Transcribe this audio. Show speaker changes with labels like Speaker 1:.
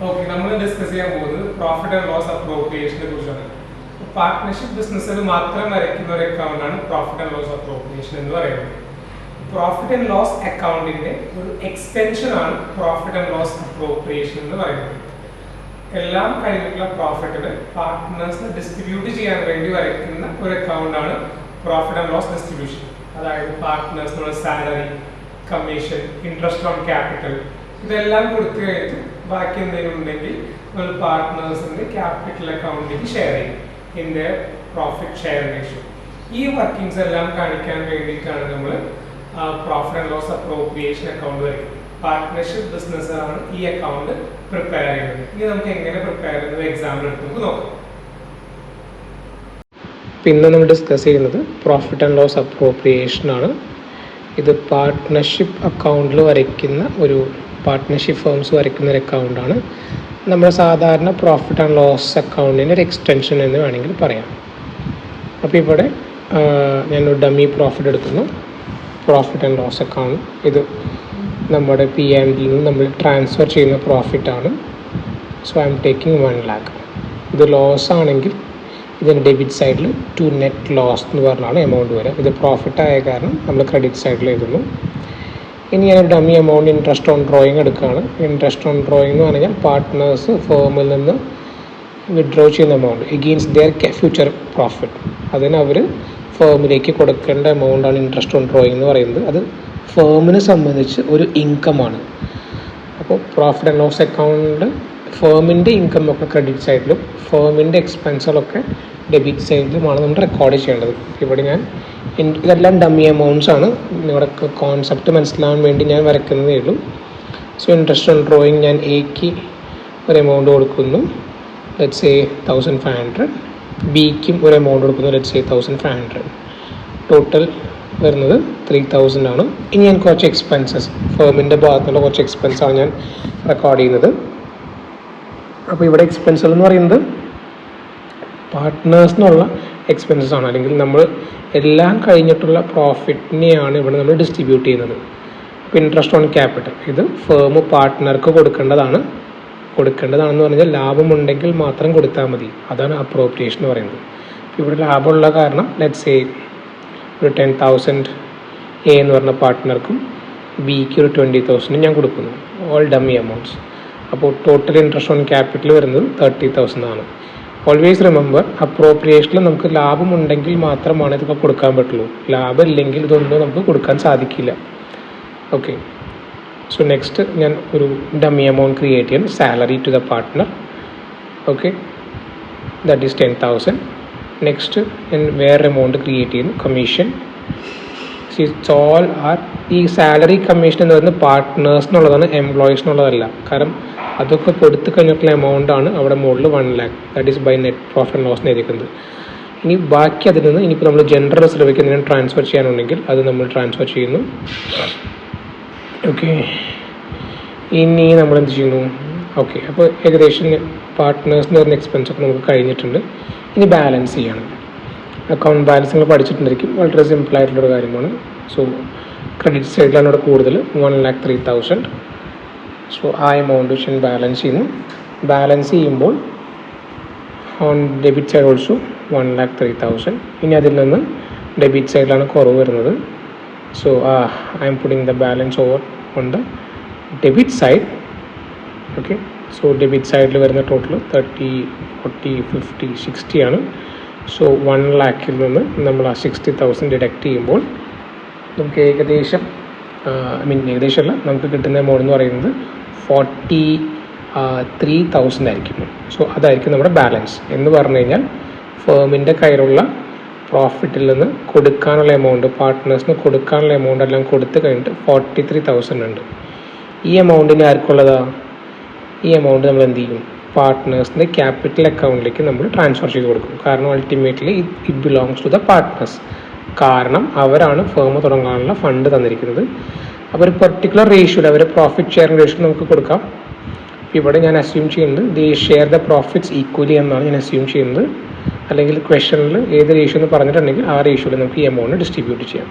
Speaker 1: Okay, നമ്മൾ discuss ചെയ്യാൻ പോകുന്നത് പ്രോഫിറ്റ് ആൻഡ് ലോസ് അപ്രോപ്രിയേഷനെ കുറിച്ചാണ്. പാർട്ട്ണർഷിപ്പ് ബിസിനസ്സിൽ മാത്രം വരയ്ക്കുന്ന ഒരു അക്കൗണ്ടാണ് പ്രോഫിറ്റ് ആൻഡ് ലോസ് അപ്രോപ്രിയേഷൻ എന്ന് പറയുന്നത്. പ്രോഫിറ്റ് ആൻഡ് ലോസ് അക്കൗണ്ടിന്റെ ഒരു എക്സ്റ്റൻഷൻ ആണ് പ്രോഫിറ്റ് ആൻഡ് ലോസ് അപ്രോപ്രിയേഷൻ എന്ന് പറയുന്നത്. എല്ലാം കഴിഞ്ഞിട്ടുള്ള പ്രോഫിറ്റിന് പാർട്ട്നേഴ്സിന് ഡിസ്ട്രിബ്യൂട്ട് ചെയ്യാൻ വേണ്ടി വരയ്ക്കുന്ന ഒരു അക്കൗണ്ടാണ് പ്രോഫിറ്റ് ആൻഡ് ലോസ് ഡിസ്ട്രിബ്യൂഷൻ. അതായത് പാർട്ട്നേഴ്സിനുള്ള salary, commission, interest on capital ഇതെല്ലാം കൊടുത്തു കഴിഞ്ഞിട്ട് ബാക്കി എന്തെങ്കിലും ഉണ്ടെങ്കിൽ നമ്മൾ പാർട്ട്നേഴ്സിന്റെ ക്യാപിറ്റൽ അക്കൗണ്ടിലേക്ക് ഷെയർ ചെയ്യും in the profit share ratio. ഈ വർക്കിംഗ്സ് എല്ലാം കാണിക്കാൻ വേണ്ടിയിട്ടാണ് നമ്മൾ profit and loss appropriation account വരയ്ക്കുന്നത്. പാർട്ട്ണർഷിപ്പ് ബിസിനസ്സാണ് ഈ അക്കൗണ്ട് പ്രിപ്പയർ ചെയ്യുന്നത്. ഇനി നമുക്ക് എങ്ങനെ പ്രിപ്പയർ ചെയ്യുന്നത് എക്സാമ്പിൾ എടുത്ത് നമുക്ക് നോക്കാം.
Speaker 2: പിന്നെ നമ്മൾ ഡിസ്കസ് ചെയ്യുന്നത് പ്രോഫിറ്റ് ആൻഡ് ലോസ് അപ്രോപ്രിയേഷൻ ആണ്. ഇത് പാർട്ട്ണർഷിപ്പ് അക്കൗണ്ടിൽ വരയ്ക്കുന്ന ഒരു പാർട്ട്ണർഷിപ്പ് ഫേംസ് വരയ്ക്കുന്ന ഒരു അക്കൗണ്ടാണ്. നമ്മൾ സാധാരണ പ്രോഫിറ്റ് ആൻഡ് ലോസ് അക്കൗണ്ടിൻ്റെ ഒരു എക്സ്റ്റൻഷൻ എന്ന് വേണമെങ്കിൽ പറയാം. അപ്പോൾ ഇവിടെ ഞാനൊരു ഡമ്മി പ്രോഫിറ്റ് എടുക്കുന്നു, പ്രോഫിറ്റ് ആൻഡ് ലോസ് അക്കൗണ്ട്. ഇത് നമ്മുടെ PNL നിന്ന് നമ്മൾ ട്രാൻസ്ഫർ ചെയ്യുന്ന പ്രോഫിറ്റാണ്. So I'm taking 1 lakh. ഇത് ലോസ് ആണെങ്കിൽ ഇതിൻ്റെ ഡെബിറ്റ് സൈഡിൽ ടു നെറ്റ് ലോസ് എന്ന് പറഞ്ഞാണ് എമൗണ്ട് വരിക. ഇത് പ്രോഫിറ്റ് ആയ കാരണം നമ്മൾ ക്രെഡിറ്റ് സൈഡിൽ എഴുതുന്നു. ഇനി ഞാൻ dummy amount interest on drawing എടുക്കുകയാണ്. ഇൻട്രസ്റ്റ് ഓൺ ഡ്രോയിങ് എന്ന് പറഞ്ഞാൽ പാർട്ട്നേഴ്സ് ഫേമിൽ നിന്ന് വിഡ്രോ ചെയ്യുന്ന amount against their future profit. അതിന് അവർ ഫേമിലേക്ക് കൊടുക്കേണ്ട എമൗണ്ടാണ് ഇൻട്രസ്റ്റ് ഓൺ ഡ്രോയിങ് എന്ന് പറയുന്നത്. അത് ഫേമിനെ സംബന്ധിച്ച് ഒരു ഇൻകമാണ്. അപ്പോൾ പ്രോഫിറ്റ് ആൻഡ് ലോസ് അക്കൗണ്ടിൽ ഫേമിൻ്റെ ഇൻകം ഒക്കെ ക്രെഡിറ്റ് സൈഡിലും ഫേമിൻ്റെ എക്സ്പെൻസുകളൊക്കെ ഡെബിറ്റ് സൈഡിലുമാണ് നമ്മൾ റെക്കോർഡ് ചെയ്യേണ്ടത്. ഇവിടെ ഞാൻ ഇതെല്ലാം ഡമ്മി എമൗണ്ട്സ് ആണ്. നിങ്ങളുടെ കോൺസെപ്റ്റ് മനസ്സിലാവാൻ വേണ്ടി ഞാൻ വരയ്ക്കുന്നതേ ഉള്ളൂ. സോ ഇൻട്രസ്റ്റ് ഓൺ ഡ്രോയിങ് ഞാൻ എക്ക് ഒരു എമൗണ്ട് കൊടുക്കുന്നു, ലെറ്റ്സ് സേ 1500. ബിക്കും ഒരു എമൗണ്ട് കൊടുക്കുന്നു, ലെറ്റ്സ് സേ 1500. ടോട്ടൽ വരുന്നത് 3000 ആണ്. ഇനി ഞാൻ കുറച്ച് എക്സ്പെൻസസ് ഫേമിൻ്റെ ഭാഗത്തുള്ള കുറച്ച് എക്സ്പെൻസാണ് ഞാൻ റെക്കോർഡ് ചെയ്യുന്നത്. അപ്പോൾ ഇവിടെ എക്സ്പെൻസുകൾ എന്ന് പറയുന്നത് പാർട്ട്നേഴ്സിനുള്ള എക്സ്പെൻസസ് ആണ്, അല്ലെങ്കിൽ നമ്മൾ എല്ലാം കഴിഞ്ഞിട്ടുള്ള പ്രോഫിറ്റിനെയാണ് ഇവിടെ നമ്മൾ ഡിസ്ട്രിബ്യൂട്ട് ചെയ്യുന്നത്. അപ്പോൾ ഇൻട്രസ്റ്റ് ഓൺ ക്യാപിറ്റൽ ഇത് ഫേം പാർട്ട്ണർക്ക് കൊടുക്കേണ്ടതാണെന്ന് പറഞ്ഞാൽ ലാഭമുണ്ടെങ്കിൽ മാത്രം കൊടുത്താൽ മതി. അതാണ് അപ്രോപ്രിയേഷൻ എന്ന് പറയുന്നത്. ഇവിടെ ലാഭമുള്ള കാരണം ലെറ്റ്സ് സേ ഒരു 10,000 എ എന്ന് പറഞ്ഞ പാർട്ട്ണർക്കും ബിക്ക് ഒരു 20,000 ഞാൻ കൊടുക്കുന്നു. All dummy amounts. അപ്പോൾ ടോട്ടൽ ഇൻട്രസ്റ്റ് ഓൺ ക്യാപിറ്റൽ വരുന്നത് 30,000 ആണ്. ഓൾവേസ് റിമെമ്പർ, അപ്രോപ്രിയേഷനിൽ നമുക്ക് ലാഭമുണ്ടെങ്കിൽ മാത്രമാണ് ഇതൊക്കെ കൊടുക്കാൻ പറ്റുള്ളൂ. ലാഭം ഇല്ലെങ്കിൽ ഇതൊന്നും നമുക്ക് കൊടുക്കാൻ സാധിക്കില്ല. ഓക്കെ, സോ നെക്സ്റ്റ് ഞാൻ ഒരു ഡമ്മി എമൗണ്ട് ക്രിയേറ്റ് ചെയ്യാൻ, salary to the partner. Okay, that is 10,000. Next ഞാൻ വേറെ എമൗണ്ട് ക്രിയേറ്റ് ചെയ്യുന്നു, കമ്മീഷൻ. ഓൾ ആർ ഈ സാലറി കമ്മീഷൻ എന്ന് പറയുന്നത് പാർട്ട്നേഴ്സിനുള്ളതാണ്, എംപ്ലോയീസിനുള്ളതല്ല. കാരണം അതൊക്കെ കൊടുത്തു കഴിഞ്ഞിട്ടുള്ള എമൗണ്ടാണ് അവിടെ മുകളിൽ 1 lakh, that is by net profit and loss എഴുതിക്കുന്നത്. ഇനി ബാക്കി അതിൽ നിന്ന് ഇനിയിപ്പോൾ നമ്മൾ ജനറൽ റിസർവേക്ക് എന്തെങ്കിലും ട്രാൻസ്ഫർ ചെയ്യാനുണ്ടെങ്കിൽ അത് നമ്മൾ ട്രാൻസ്ഫർ ചെയ്യുന്നു. ഓക്കെ, ഇനി നമ്മൾ എന്ത് ചെയ്യുന്നു? ഓക്കെ, അപ്പോൾ ഏകദേശം പാർട്ട്നേഴ്സിന് വരുന്ന എക്സ്പെൻസ് ഒക്കെ നമുക്ക് കഴിഞ്ഞിട്ടുണ്ട്. ഇനി ബാലൻസ് ചെയ്യണം. അക്കൗണ്ട് ബാലൻസ് നിങ്ങൾ പഠിച്ചിട്ടുണ്ടായിരിക്കും, വളരെ സിമ്പിളായിട്ടുള്ളൊരു കാര്യമാണ്. സോ ക്രെഡിറ്റ് സൈഡിലാണ് ഇവിടെ കൂടുതൽ 1,03,000. സോ ആ എമൗണ്ട് ഞാൻ ബാലൻസ് ചെയ്യുന്നു. ബാലൻസ് ചെയ്യുമ്പോൾ ഓൺ ഡെബിറ്റ് സൈഡ് ഓൾസോ 1,03,000. ഇനി അതിൽ നിന്ന് ഡെബിറ്റ് സൈഡിലാണ് കുറവ് വരുന്നത്. So I'm putting the balance over on the debit side. Okay, so debit സൈഡിൽ വരുന്ന ടോട്ടൽ 30, 40, 50, 60 ആണ്. സോ 1 lakh നിന്ന് നമ്മൾ ആ 60,000 ഡിഡക്റ്റ് ചെയ്യുമ്പോൾ നമുക്ക് ഏകദേശം ഏകദേശമല്ല, നമുക്ക് കിട്ടുന്ന എമൗണ്ട് എന്ന് പറയുന്നത് 43,000 ആയിരിക്കും. സോ അതായിരിക്കും നമ്മുടെ ബാലൻസ്. എന്ന് പറഞ്ഞു കഴിഞ്ഞാൽ ഫേമിൻ്റെ കയ്യിലുള്ള പ്രോഫിറ്റിൽ നിന്ന് കൊടുക്കാനുള്ള എമൗണ്ട്, പാർട്ട്നേഴ്സിന് കൊടുക്കാനുള്ള എമൗണ്ട് എല്ലാം കൊടുത്തു കഴിഞ്ഞിട്ട് 43,000 ഉണ്ട്. ഈ എമൗണ്ടിന് ആർക്കുള്ളതാണ്? ഈ എമൗണ്ട് നമ്മൾ എന്ത് ചെയ്യും? പാർട്ട്നേഴ്സിൻ്റെ ക്യാപിറ്റൽ അക്കൗണ്ടിലേക്ക് നമ്മൾ ട്രാൻസ്ഫർ ചെയ്ത് കൊടുക്കും. കാരണം ultimately it belongs to the partners. കാരണം അവരാണ് ഫേം തുടങ്ങാനുള്ള ഫണ്ട് തന്നിരിക്കുന്നത്. അപ്പോൾ ഒരു പെർട്ടിക്കുലർ റേഷ്യോയിൽ അവരെ പ്രോഫിറ്റ് ഷെയറിംഗ് റേഷ്യോ നമുക്ക് കൊടുക്കാം. ഇവിടെ ഞാൻ അസ്യൂം ചെയ്യുന്നത് ദേ ഷെയർ ദ പ്രോഫിറ്റ്സ് ഈക്വലി എന്നാണ് ഞാൻ അസ്യൂം ചെയ്യുന്നത്. അല്ലെങ്കിൽ ക്വസ്റ്റനിൽ ഏത് റേഷ്യോ എന്ന് പറഞ്ഞിട്ടുണ്ടെങ്കിൽ ആ റേഷ്യോയിൽ നമുക്ക് ഈ എമൗണ്ട് ഡിസ്ട്രിബ്യൂട്ട് ചെയ്യാം.